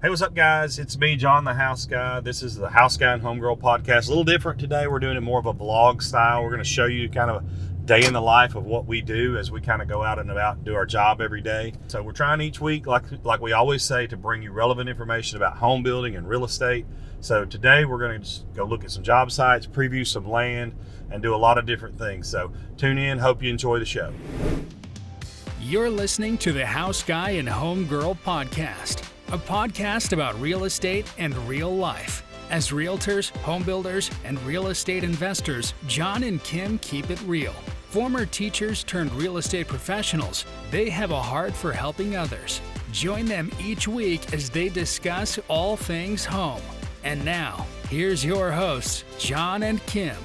Hey, what's up, guys? It's me, John, the House Guy. This is the House Guy and Homegirl podcast. A little different today. We're doing it more of a vlog style. We're going to show you kind of a day in the life of what we do as we kind of go out and about and do our job every day. So we're trying each week, like we always say, to bring you relevant information about home building and real estate. So today we're going to just go look at some job sites, preview some land, and do a lot of different things. So tune in. Hope you enjoy the show. You're listening to the House Guy and Homegirl podcast, a podcast about real estate and real life. As realtors, home builders, and real estate investors, John and Kim keep it real. Former teachers turned real estate professionals, they have a heart for helping others. Join them each week as they discuss all things home. And now, here's your hosts, John and Kim.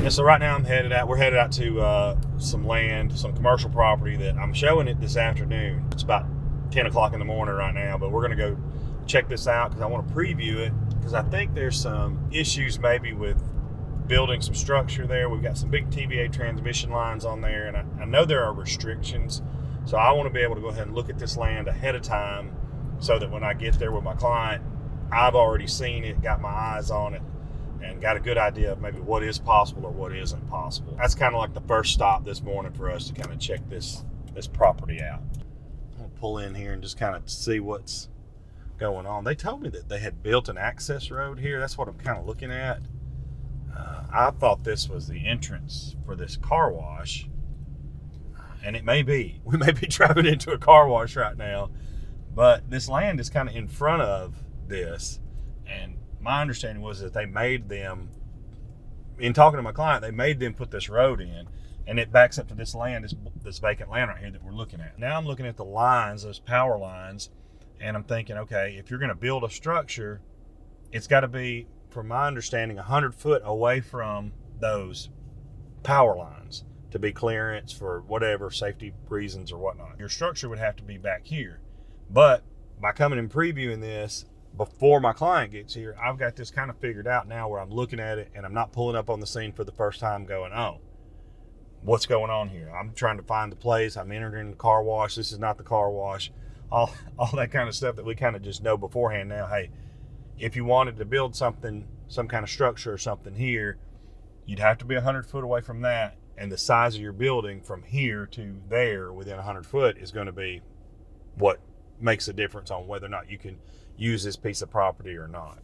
Yeah, so right now we're headed out to some land, some commercial property that I'm showing it this afternoon. It's about 10 o'clock in the morning right now, but we're going to go check this out because I want to preview it because I think there's some issues maybe with building some structure there. We've got some big TVA transmission lines on there, and I know there are restrictions, so I want to be able to go ahead and look at this land ahead of time so that when I get there with my client, I've already seen it, got my eyes on it, and got a good idea of maybe what is possible or what isn't possible. That's kind of like the first stop this morning for us to kind of check this property out. I'll pull in here and just kind of see what's going on. They told me that they had built an access road here. That's what I'm kind of looking at. I thought this was the entrance for this car wash, and it may be. We may be driving into a car wash right now, but this land is kind of in front of this, and my understanding was that they made them, in talking to my client, they made them put this road in, and it backs up to this land, this vacant land right here that we're looking at. Now I'm looking at the lines, those power lines, and I'm thinking, okay, if you're going to build a structure, it's got to be, from my understanding, 100 foot away from those power lines to be clearance for whatever safety reasons or whatnot. Your structure would have to be back here. But by coming and previewing this before my client gets here, I've got this kind of figured out now where I'm looking at it and I'm not pulling up on the scene for the first time going, oh, what's going on here? I'm trying to find the place. I'm entering the car wash. This is not the car wash. All that kind of stuff that we kind of just know beforehand now. Hey, if you wanted to build something, some kind of structure or something here, you'd have to be 100 foot away from that. And the size of your building from here to there within 100 foot is going to be what makes a difference on whether or not you can use this piece of property or not.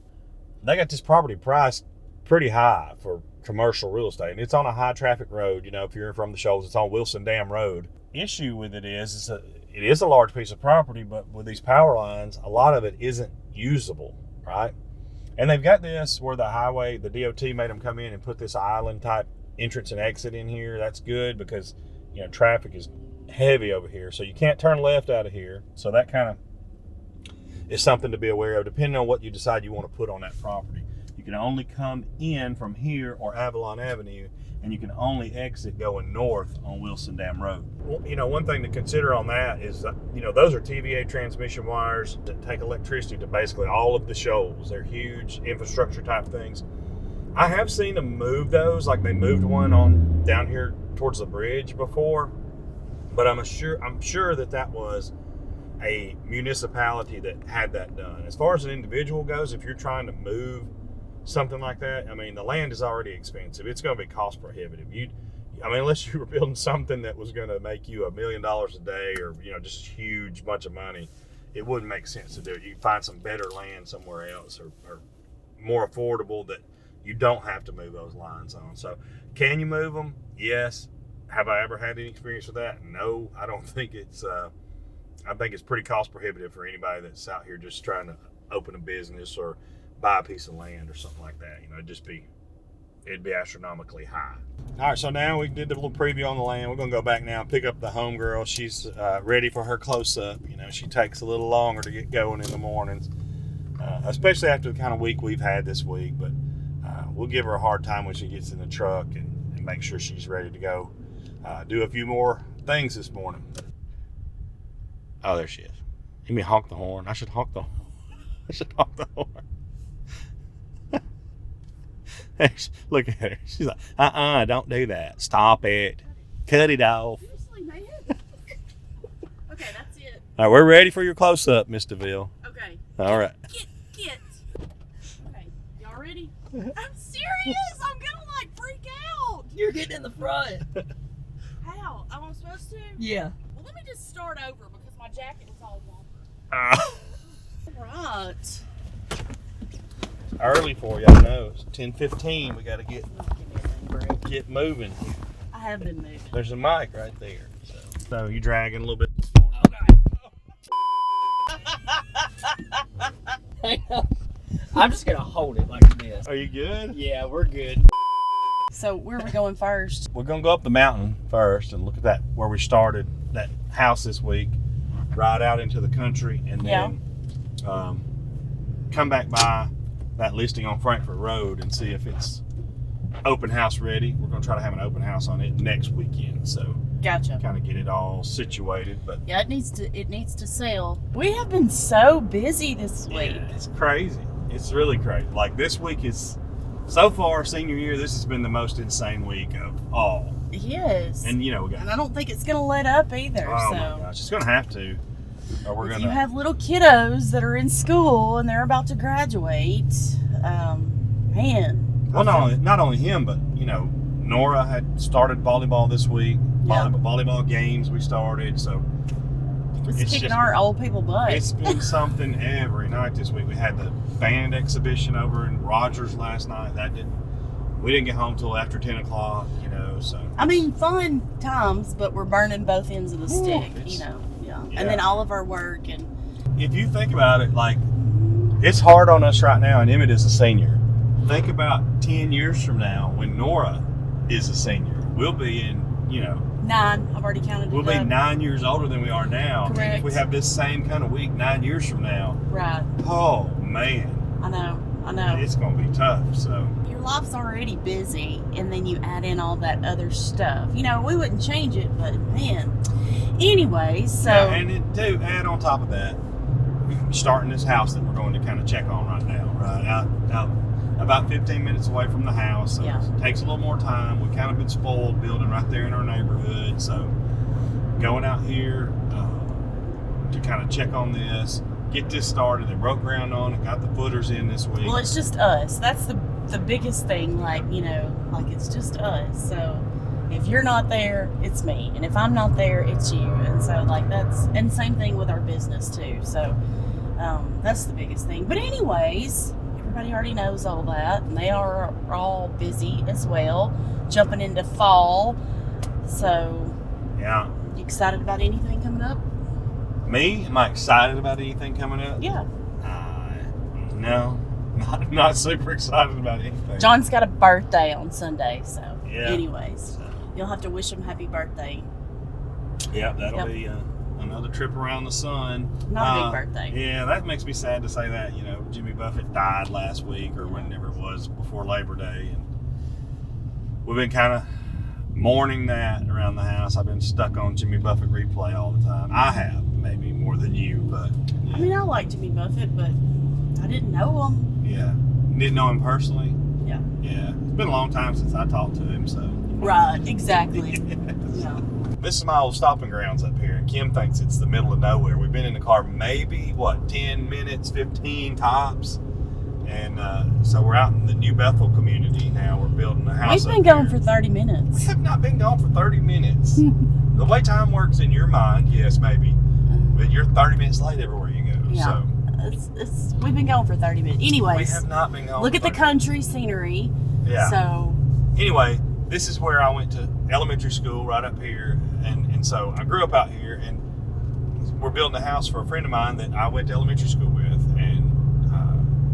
They got this property priced pretty high for commercial real estate, and it's on a high traffic road. You know, if you're from the Shoals, it's on Wilson Dam Road. Issue with it is it is a large piece of property, but with these power lines, a lot of it isn't usable, right? And they've got this where the highway, the DOT made them come in and put this island type entrance and exit in here. That's good because, you know, traffic is heavy over here, so you can't turn left out of here. So that kind of is something to be aware of depending on what you decide you want to put on that property. You can only come in from here or Avalon Avenue, and you can only exit going north on Wilson Dam Road. Well, you know, one thing to consider on that is that, you know, those are TVA transmission wires that take electricity to basically all of the shoals. They're huge infrastructure type things. I have seen them move those, like they moved one on down here towards the bridge before, but I'm sure that was a municipality that had that done. As far as an individual goes, if you're trying to move something like that, I mean, the land is already expensive. It's going to be cost prohibitive. Unless you were building something that was going to make you $1 million a day, or, you know, just a huge bunch of money, it wouldn't make sense to do it. You can find some better land somewhere else, or more affordable that you don't have to move those lines on. So can you move them? Yes. Have I ever had any experience with that? No, I don't think it's, I think it's pretty cost prohibitive for anybody that's out here just trying to open a business or buy a piece of land or something like that. You know, it'd be astronomically high. All right, so now we did the little preview on the land. We're going to go back now and pick up the homegirl. She's ready for her close-up. You know, she takes a little longer to get going in the mornings, especially after the kind of week we've had this week. But we'll give her a hard time when she gets in the truck and make sure she's ready to go. Do a few more things this morning. Oh, there she is. You mean honk the horn? I should honk the horn. Look at her. She's like, don't do that. Stop it. Cut it off. Seriously, man? Okay, that's it. All right, we're ready for your close-up, Miss DeVille. Okay. All right. Get. Okay, y'all ready? I'm serious. I'm gonna like freak out. You're getting in the front. How? Am I supposed to? Yeah. Well, let me just start over because my jacket was all wonky. Right. Early for you, I know. It's 10:15. We got to get moving. I have been moving. There's a mic right there. So you dragging a little bit. Hang on. I'm just gonna hold it like this. Are you good? Yeah, we're good. So where are we going first? We're gonna go up the mountain first and look at that where we started that house this week. Ride out into the country and then come back by that listing on Frankfurt Road and see if it's open house ready. We're gonna try to have an open house on it next weekend. So Gotcha. kind of get it all situated. But Yeah, it needs to sell. We have been so busy this week. yeah, it's crazy. It's really crazy. Like this week is so far senior year. This has been the most insane week of all. Yes. And you know we got. And I don't think it's gonna let up either. Oh so my gosh, it's gonna have to. Or we're if gonna. you have little kiddos that are in school and they're about to graduate, man. Well, not only him, but you know, Nora had started volleyball this week. Yeah. Volleyball games we started, so It's kicking just- our old people butt. it's been something every night this week. We had the band exhibition over in Rogers last night. We didn't get home till after 10 o'clock, you know. So I mean, fun times, but we're burning both ends of the stick, it's- you know. Yeah. yeah. And then all of our work and if you think about it, like it's hard on us right now, and Emmett is a senior. Think about 10 years from now when Nora is a senior. We'll be in, you know. 9. I've already counted We'll it be up. 9 years older than we are now. And Correct. if we have this same kind of week 9 years from now, Right. oh man, I know. it's going to be tough. So Your life's already busy, and then you add in all that other stuff. You know, we wouldn't change it, but man. Anyway, so yeah, and it, to add on top of that, starting this house that we're going to kind of check on right now, right out about 15 minutes away from the house. So Yeah. it takes a little more time. We've kind of been spoiled building right there in our neighborhood. So going out here to kind of check on this, get this started. They broke ground on it, got the footers in this week. well, it's just us. That's the biggest thing. Like, you know, like it's just us. So if you're not there, it's me, and if I'm not there, it's you. And so like and same thing with our business too. So that's the biggest thing. But anyways, everybody already knows all that, and they are all busy as well, jumping into fall. So yeah. you excited about anything coming up? Me? Am I excited about anything coming up? Yeah. No. Not super excited about anything. John's got a birthday on Sunday, so Yeah. anyways, you'll have to wish him happy birthday. Yeah, that'll Yep. be another trip around the sun. Not a big birthday. Yeah, that makes me sad to say that. You know, Jimmy Buffett died last week or whenever it was before Labor Day. And we've been kind of mourning that around the house. I've been stuck on Jimmy Buffett replay all the time. I have, maybe more than you, but yeah. I mean, I like Jimmy Buffett, but I didn't know him. Yeah. Didn't know him personally. Yeah. Yeah. It's been a long time since I talked to him, so. Right, exactly. Yes. Yeah. This is my old stopping grounds up here, and Kim thinks it's the middle of nowhere. We've been in the car maybe, 10 minutes, 15 tops. And so we're out in the New Bethel community now. We're building a house. We've been up going here. for 30 We minutes. have not been gone for 30 minutes. The way time works in your mind, yes, maybe. But you're 30 minutes late everywhere you go. Yeah. So We've been going for 30 minutes. we Anyways, have not been gone. look for at the 30 country scenery. Yeah. So, Anyway, this is where I went to elementary school right up here. And so I grew up out here, and we're building a house for a friend of mine that I went to elementary school with. And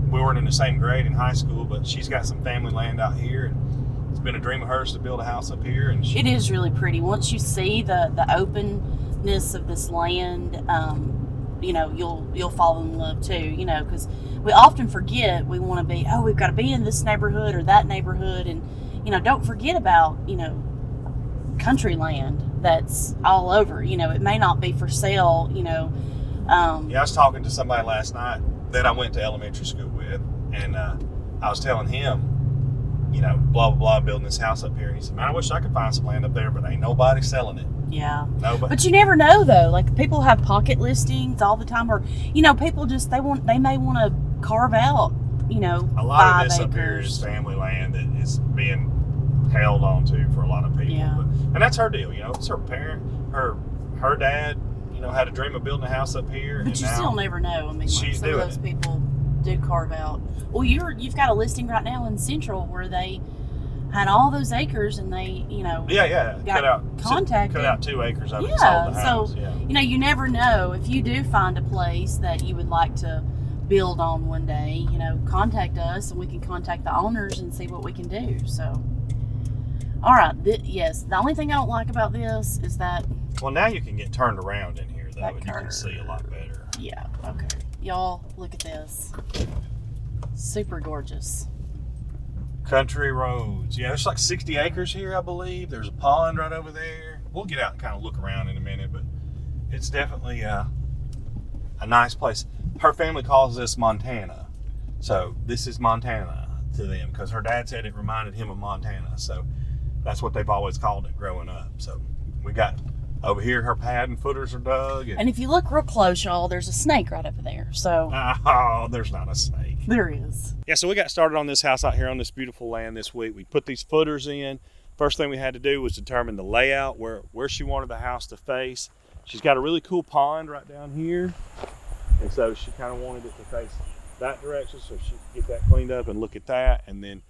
we weren't in the same grade in high school, but she's got some family land out here. And it's been a dream of hers to build a house up here. And it is really pretty. Once you see the openness of this land, you know, you'll fall in love too, you know, because we often forget we want to be, we've got to be in this neighborhood or that neighborhood, and you know, don't forget about, you know, country land that's all over. You know, it may not be for sale, you know. Yeah, I was talking to somebody last night that I went to elementary school with, and I was telling him, you know, blah, blah, blah, building this house up here. And he said, man, I wish I could find some land up there, but ain't nobody selling it. Yeah. No, But you never know though. Like people have pocket listings all the time, or people just they may want to carve out, a lot 5 of this up here acres. is family land that is being held on to for a lot of people. Yeah. And that's her deal. It's her parent, her dad. Had a dream of building a house up here. But and you now still never know. I mean, she's some of doing those it. people do carve out. Well, you've got a listing right now in Central where they had all those acres and they, Yeah. got contacted. Cut out 2 acres of it and Yeah, sold the house. so Yeah. you never know if you do find a place that you would like to build on one day. Contact us and we can contact the owners and see what we can do. So, all right. Yes, the only thing I don't like about this is that. Well, now you can get turned around in here though, That and you can curve. see a lot better. Yeah. Okay. Y'all, look at this. Super gorgeous. Country roads. Yeah, there's like 60 acres here, I believe. There's a pond right over there. We'll get out and kind of look around in a minute, but it's definitely a nice place. Her family calls this Montana. So this is Montana to them because her dad said it reminded him of Montana. So that's what they've always called it growing up. So we got over here, her pad and footers are dug. And if you look real close, y'all, there's a snake right over there. So Oh, there's not a snake. there is. Yeah, so we got started on this house out here on this beautiful land this week. We put these footers in. First thing we had to do was determine the layout, where she wanted the house to face. She's got a really cool pond right down here. And so she kind of wanted it to face that direction so she could get that cleaned up and look at that and then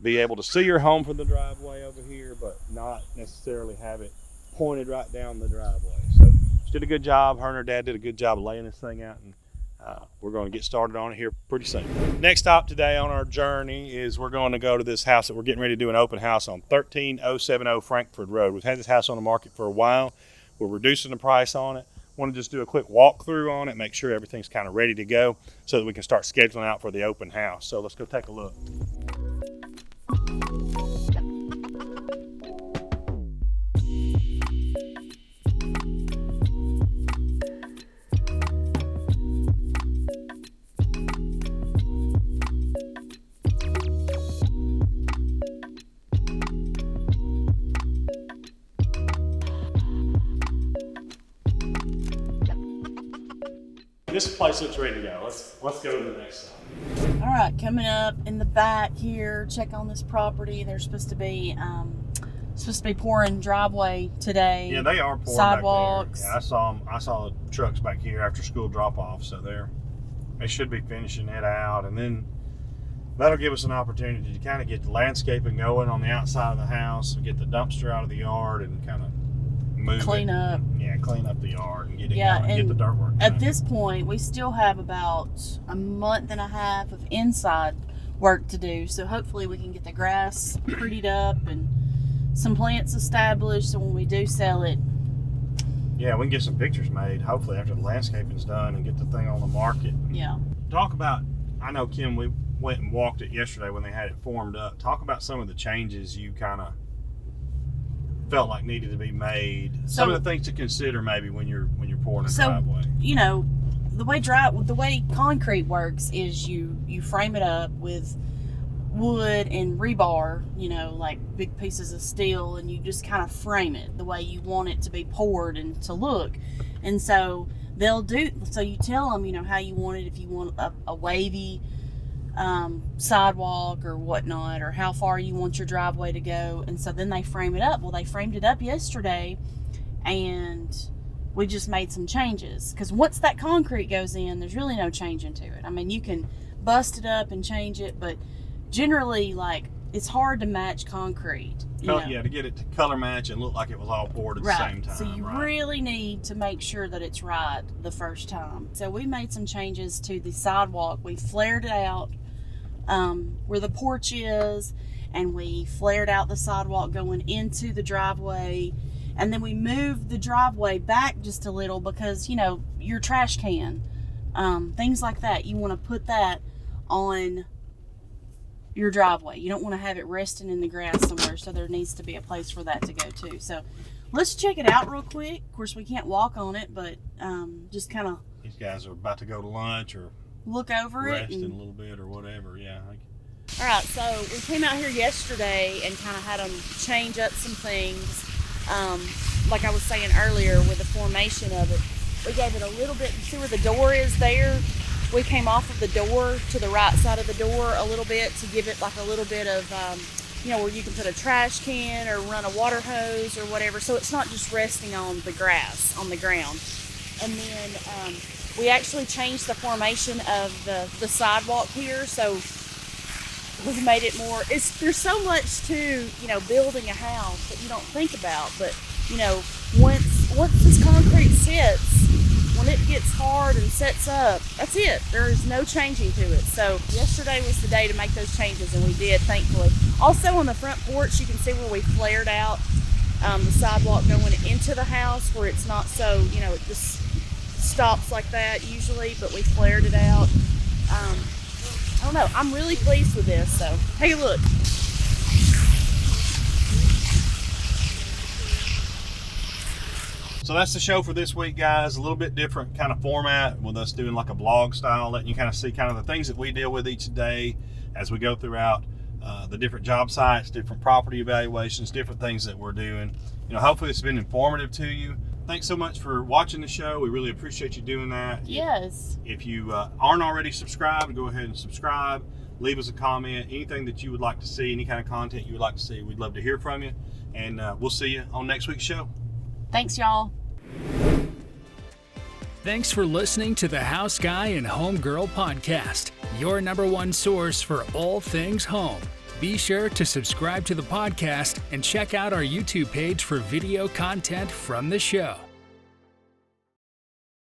be able to see her home from the driveway over here, but not necessarily have it pointed right down the driveway. So she did a good job. Her and her dad did a good job of laying this thing out, and we're going to get started on it here pretty soon. Next stop today on our journey is we're going to go to this house that we're getting ready to do an open house on, 13070 Frankford Road. We've had this house on the market for a while. We're reducing the price on it. Want to just do a quick walkthrough on it, make sure everything's kind of ready to go so that we can start scheduling out for the open house. So let's go take a look. This place looks ready to go. Let's go to the next one. All right, coming up in the back here, check on this property. They're supposed to be pouring driveway today. Yeah, they are pouring sidewalks. back there. Yeah, I saw the trucks back here after school drop off, so they should be finishing it out, and then that'll give us an opportunity to kind of get the landscaping going on the outside of the house, and get the dumpster out of the yard, and kind of move Clean up. Yeah, clean up the yard and get it Yeah, going, get and the dirt work At done. this point, we still have about a month and a half of inside work to do. So hopefully we can get the grass prettied up and some plants established. So when we do sell it, Yeah, we can get some pictures made, hopefully, after the landscaping's done and get the thing on the market. yeah. Talk about, I know, Kim, we went and walked it yesterday when they had it formed up. Talk about some of the changes you kind of felt like needed to be made. Some of the things to consider maybe when you're pouring a driveway. The way concrete works is you frame it up with wood and rebar, like big pieces of steel, and you just kind of frame it the way you want it to be poured and to look. And so you tell them, how you want it, if you want a wavy sidewalk or whatnot, or how far you want your driveway to go. And so then they frame it up. Well, they framed it up yesterday, and we just made some changes, because once that concrete goes in, there's really no changing to it. I mean, you can bust it up and change it, but generally, it's hard to match concrete. Yeah, to get it to color match and look like it was all poured at the same time. So you really need to make sure that it's right the first time. So we made some changes to the sidewalk. We flared it out where the porch is, and we flared out the sidewalk going into the driveway, and then we moved the driveway back just a little because your trash can, things like that, you want to put that on your driveway. You don't want to have it resting in the grass somewhere, so there needs to be a place for that to go too. So let's check it out real quick. Of course, we can't walk on it, but just kind of, these guys are about to go to lunch or look over rest it in a little bit or whatever. Yeah. All right, so we came out here yesterday and kind of had them change up some things. like I was saying earlier with the formation of it, we gave it a little bit. You see where the door is there? We came off of the door to the right side of the door a little bit to give it like a little bit of, where you can put a trash can or run a water hose or whatever. So it's not just resting on the grass, on the ground. And then we actually changed the formation of the sidewalk here. So we've made it more, there's so much to, building a house that you don't think about. But, once this concrete sits, when it gets hard and sets up, that's it. There is no changing to it. So yesterday was the day to make those changes, and we did, thankfully. Also on the front porch, you can see where we flared out the sidewalk going into the house, where it's not so, it just stops like that usually, but we flared it out. I don't know. I'm really pleased with this. So take a look. So that's the show for this week, guys. A little bit different kind of format with us doing like a vlog style, letting you kind of see kind of the things that we deal with each day as we go throughout the different job sites, different property evaluations, different things that we're doing. Hopefully it's been informative to you. Thanks so much for watching the show. We really appreciate you doing that. Yes. If you aren't already subscribed, go ahead and subscribe. Leave us a comment. Anything that you would like to see, any kind of content you would like to see, we'd love to hear from you. And we'll see you on next week's show. Thanks, y'all. Thanks for listening to the House Guy and Home Girl podcast, your #1 source for all things home. Be sure to subscribe to the podcast and check out our YouTube page for video content from the show.